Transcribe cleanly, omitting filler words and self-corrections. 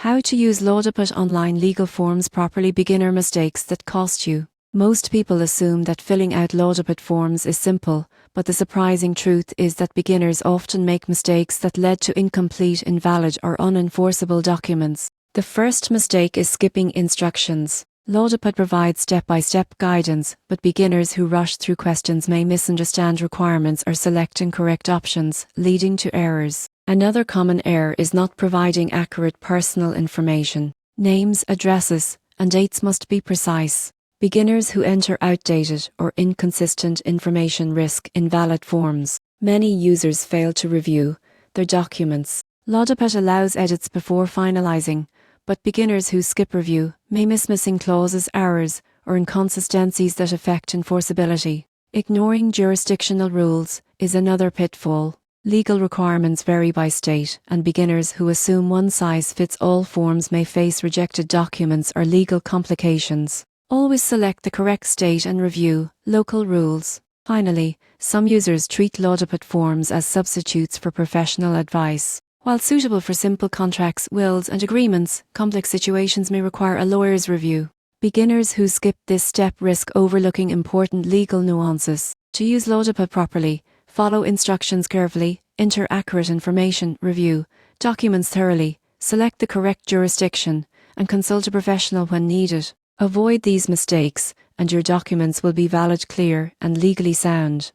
How to use LawDepot online legal forms properly. Beginner mistakes that cost you. Most people assume that filling out LawDepot forms is simple, but the surprising truth is that beginners often make mistakes that lead to incomplete, invalid, or unenforceable documents. The first mistake is skipping instructions. LawDepot provides step-by-step guidance, but beginners who rush through questions may misunderstand requirements or select incorrect options, leading to errors. Another common error is not providing accurate personal information. Names, addresses, and dates must be precise. Beginners who enter outdated or inconsistent information risk invalid forms. Many users fail to review their documents. LawDepot allows edits before finalizing, but beginners who skip review may miss missing clauses, errors, or inconsistencies that affect enforceability. Ignoring jurisdictional rules is another pitfall. Legal requirements vary by state, and beginners who assume one-size-fits-all forms may face rejected documents or legal complications. Always select the correct state and review local rules. Finally, some users treat LawDepot forms as substitutes for professional advice. While suitable for simple contracts, wills, and agreements, complex situations may require a lawyer's review. Beginners who skip this step risk overlooking important legal nuances. To use LawDepot properly, follow instructions carefully, enter accurate information, review documents thoroughly, select the correct jurisdiction, and consult a professional when needed. Avoid these mistakes, and your documents will be valid, clear, and legally sound.